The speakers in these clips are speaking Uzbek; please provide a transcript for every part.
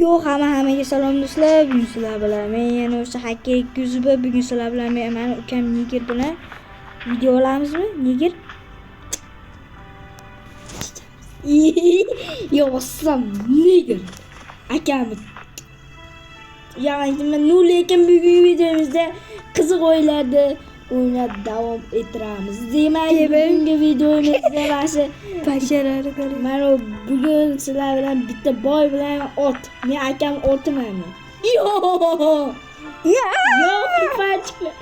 Yo, hammaga salom do'stlar. Bugun sizlar bilan men yana o'sha Hakka 200 bugun sizlar bilan men ukam Niger bilan video olamizmi? Niger. Yo, aslan Niger. Akam. Yani men lekin bugun videomizda qiziq o'yinlarda o'ynab davom ettiramiz. Demak, bugungi videomizda mana basharani qarang. Mana bugun sizlar bilan bitta boy bilan ot. Men akam otiman. Yo! Yo, fachlar.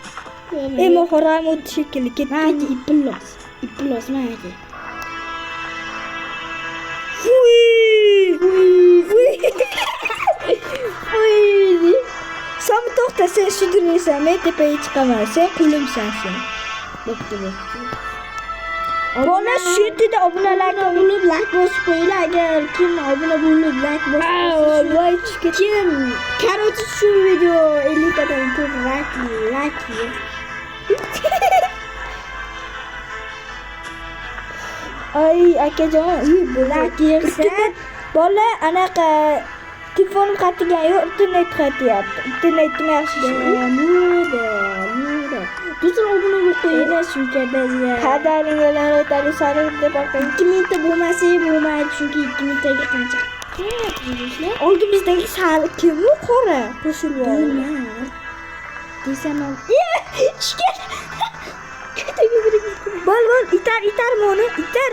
Emo xoram o'tdi shekilli. Ketdi iplos. Iplos mana. Uy! Sam to'xta, sen shuduraysan, men tepaga chiqaman. Sen qulimsan sen. Bo'pti. Bola shu yerda obunalarga bo'lib like bosib qo'yinglar. Agar kim obuna bo'lib like bosib voy kim короче shu video 50 tadan ko'p like. Ay akajon, like yersan bola anaqa telefon qatiga yo'q, internet qatyapti. Internetim yaxshi ishlaydi. Do'stlar, obuna bo'lib qo'yinglar chunki biz xabaringlar o'tadi sari deb bakang. 2 minutda bo'lmasa bo'lmaydi chunki 2 minutga qancha? Oldimizdagi sari kim u qora qo'shilib desam ham bol itar meni itar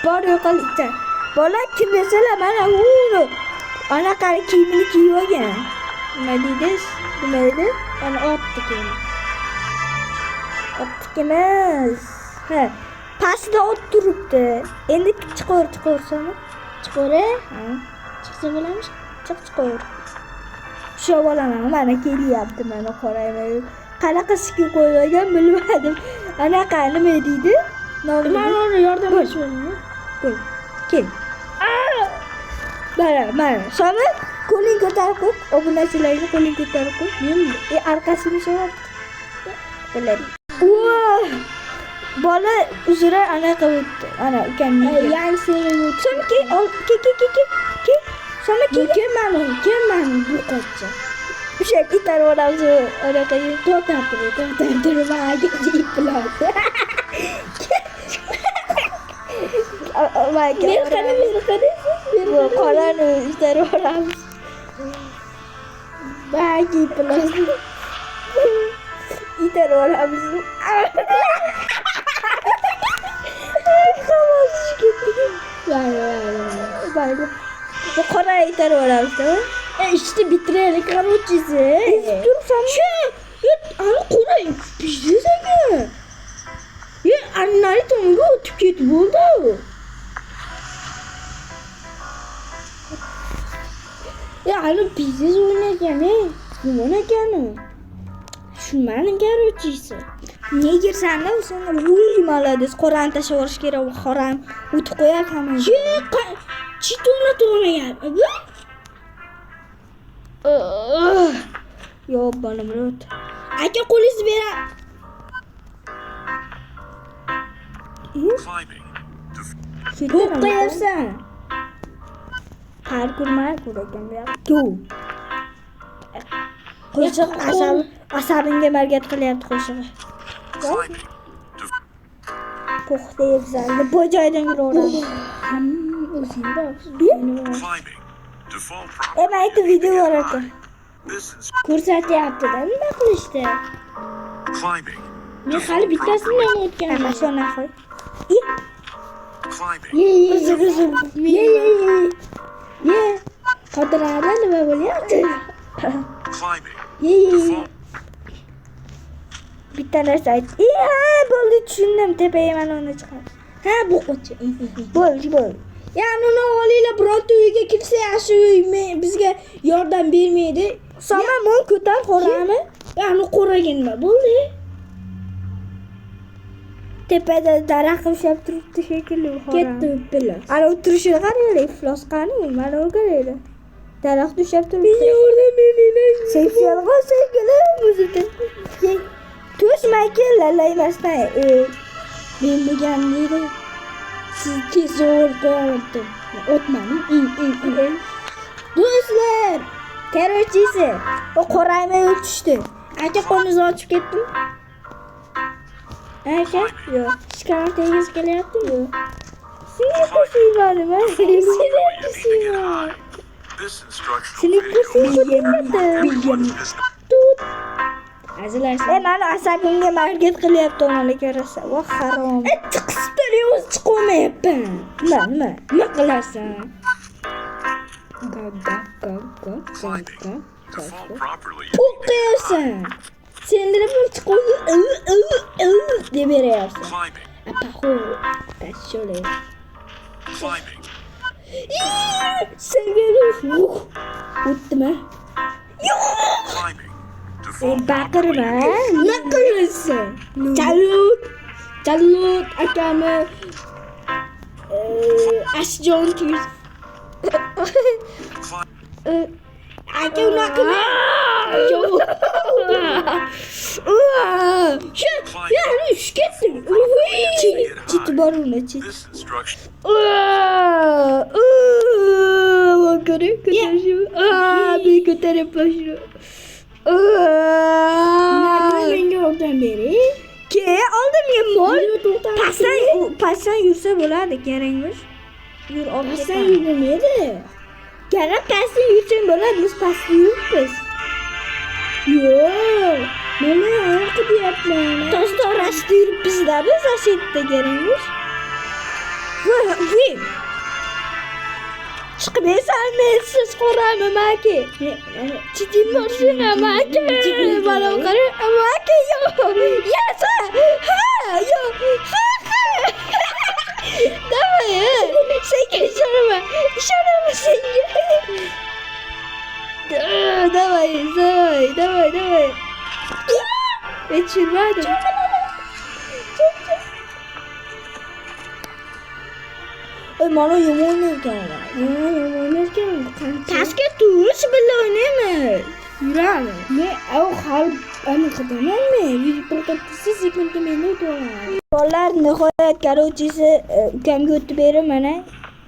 bor yo'qol itar bola kim desalar mana uni anaqa kiyimini kiyib olgan nima deydi ana otdikimiz ha pastda ot turibdi endi chiqarsami chiqar chiqsa bo'ladimi chiqar shu bolaman mana kelyapti mana qarayman qanaqa skin qo'yib olgan bilmadim anaqa nima deydi men uni yordam berishim kel mana shuni qo'ling ko'tarib qo'y obunachilarga qo'ling ko'tarib qo'y men arkasini so'rab biladi bola uzra anaqa o'tdi ana ukamning yangi sevib o'tdi ke kim mani bu qo'chcha o'sha itarib olamiz anaqa to'xtab turib maga iplar men qorani itarib olamiz maga iplar itarib olamiz bu qora itarib olamiz işte bitiraylik qarorchisi tursam ana qora bizdesaga annari tomonga o'tib ketib bo'ldi ana bizdes o'ynagan nima ekan shundan qarorchisi Niger sanda o'sanda molodez qorani tashlab yuborish kerak qoram o'tib qo'yar hamma chitona to'g'rayapti yo bolam rot aka qo'lingizni bera qo'yyapsan har kurmay ko'rakan bu qo'shiq asabingga margat qilyapti qo'shig'i to'xtayapsan bu joydan yuraveramiz aytdi video bor ekan ko'rsatyapti-da nima qilishdi men hali bittasini ham o'tgan mana shuni qo'y ye qodirada nima bo'lyapti bitta narsa aytdi bo'ldi tushundim tepaga mana uni chiqar ha bu qo'chcha bo'ldi yani uni olinglar bironta uyga kirsa yaxshi uy bizga yordam bermaydi sama mon ko'tar qorani yani qo'raga nima bo'ldi tepada daraxt ushlab turibdi shekilli ketdi bilas ana o'tirishini qaranglar iflos qani mana u qaranglar daraxt ushlab turibdi yordam beringlar seksiyalga shekilli muzika to'smay lalaymasdan men bo'lganimda siz tez qo'yardim o'tmadim Terrorchisi. O qorayma tushdi. Aka qo'lni ochib ketdim. Aka, yo'q. Shikar tegiz kelyapti, yo'q. Seni ko'rsinlarmi? Seni ko'rsinlar. Seni ko'rsinlar. Azilashsin. Meni asabimga market qilyapti ona ko'rasa. Voh, harom. Chiqisdir, o'zi chiqolmayapman. Nima qilasan? Qo'rqasan. Sendirib chiqib deb berayapsan. Apaxo, tashole. Sevgilim. O'tdimi? Yo'q. Baqirma, nima qilasan? Chalut akami Ashjon tuz. Aka unaqa yo'q. Yani ketdim. Chit bor uni, chit. Bir ko'tarib boshini. Menga yordam bering. Ke, oldim men mol. Pasdan yursa bo'ladi, kerakmas. Yur, pasdan yurmaydi. Kerak pasdan yursang bo'ladi, biz pasdan yuribmiz. Yo'q. Mana oyoqqa deyapman. Toshda orasida yuribmiz-da, biz ashitda kerakmas. Voy. Chiqib esanmi, siz qo'raman aka. Chidim borsin aka. Mana qara, aka yo'q. Yasa. Ha, yo'q. Davay. Senga ishonaman. Ishonaman senga. Davay. Geçirmedim. Bana yumurta oynarken taşka tuş bile oynayamaz. Yürü ne? O hal ana kadar mı? Bir portaklısı sıkıntı mevcut var. Bolalar nihoyat karocisi ukamga o'tib berib mana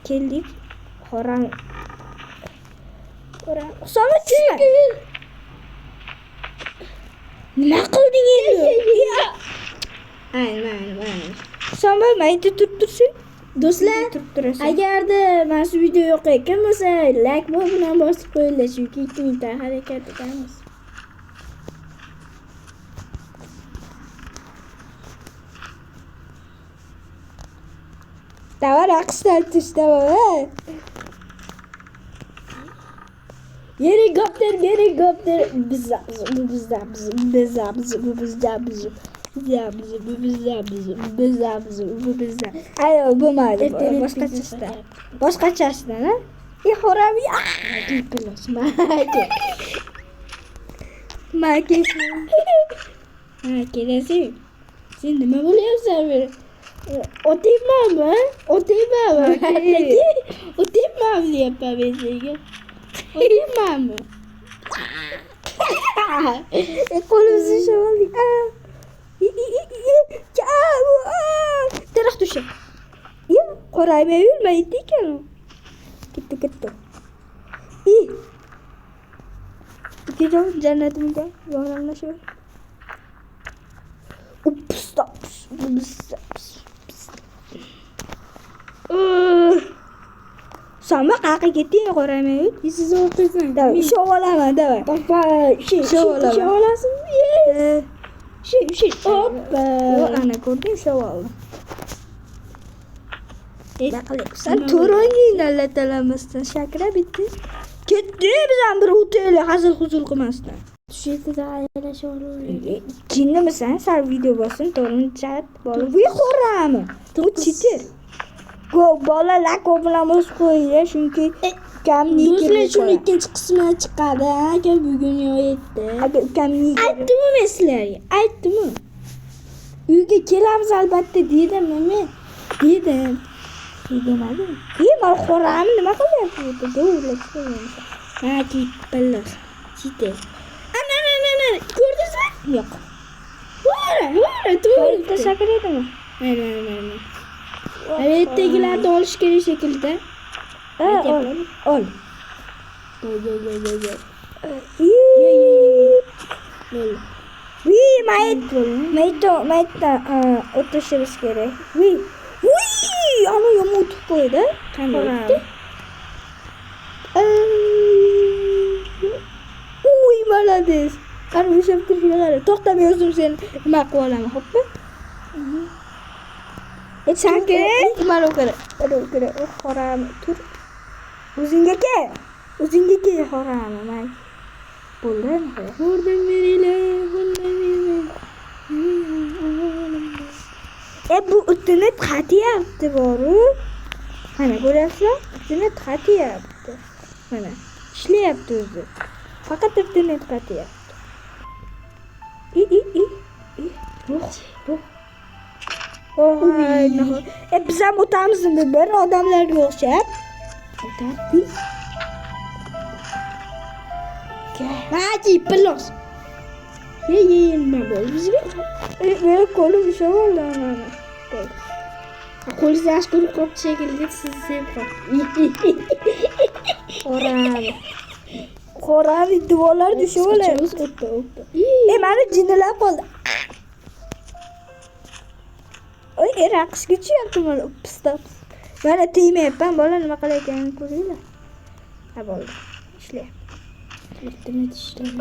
keldik. Qoran. Husomat chiqma. Nima qilding endi? Aynan. Husomat mayda tursin. Do'stlar, agarda mana shu video yoqayotgan bo'lsa, like bilan bosib qo'yinglar, chunki 2 minutda harakat etamiz. Davay raqsdan tushdi baba. Helikopter. Bizda. Ayo, bo'lmaydi. Boshqachasidan, ha? Xo'ram. Maka. Kelasi. Sen nima bo'lyapsan meni? Otaymanmi? Otaymanmi deyapman men senga. Otaymanmi? Qo'limni shovuldik. Daraxt tusha. Qorayma yurmaydi ekan. Ketdi. Kejon jannatimga yo'nalashib. Stop. Sama qayerga ketding, qorayma yur. Siz o'qiysan. Davay, shov olaman, davay. Shov olasizmi? Hoppa. Ana ko'rding, shov oldim. Sen to'rongni allatalamizdan shakra bitti. Ketdi bizdan bir o'tayli hazil-huzul qilmasdan. Tushida ayolashib oldi. Jinnimisan? Sal video bosin, to'g'ri chat bola. Bu qorami? Bu chitir. Bolalar ko'p bilan o'z qo'yinglar, chunki ukamni do'stlar shuni ikkinchi qismi chiqadi. Aka bugun yo'ydi. Aka ukamni aytdimmi men sizlarga? Aytdimmi? Uyga kelamiz albatta dedim men. Dedim. Dedim. Men qorami nima qilyapti? Do'rlashdim. Ha, billas. Chite. Ana. Ko'rdingizmi? Yo'q. Voy, to'g'ri. Shakar edimi? Aynan. Ertagilarda olish kerak shekilda. Ol. Maytdan o'tishimiz kerak. Ana yomon o'tib qo'ydi. Qanday o'tdi? Malades. Qani o'shab turishga qara. To'xtamay o'zim seni nima qilib olaman, xo'pmi? Sanki mana o'qara. Xoram tur. O'zingga kel. Xoram. Men bo'ldimi? Ko'rdim bu internet xatiyapti boru. Mana ko'ryapsizlar? Internet xatiyapti. Mana ishlayapti o'zi. Faqat internet xatiyapti. Biz ham o'tamizmi? Bir odamlarga o'xshab. O'tamiz. Hadi, pelos. Nima bo'ldi bizga? Meni qo'lim ushlab oldi ana. Qo'lingizni ashkuri qopchi shekilli siz sevib. Qorani divorlar tushib oladi. Mani jinnilab qoldi. Raqsga tushyapti mana pistop. Mana tegmayapman, bola nima qilayotganini ko'ringlar. Ha bo'ldi. Ishlayapti. Internet ishlayapti.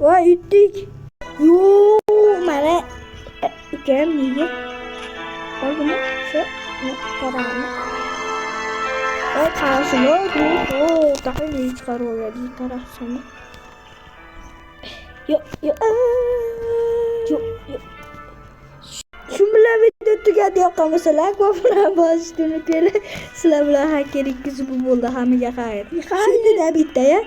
Voy yutdik. Mana ukam nega? Oldimi? Shu qarami. Qarashini. Taqinga chiqarib oladi. Qarasini. Yo'q. Shu bilan video tugadi yoqmasalar, ko'proq bosishni unutmanglar. Sizlar bilan hakkerlik bo'ldi, hammaga xayr. Shunda bitta-ya.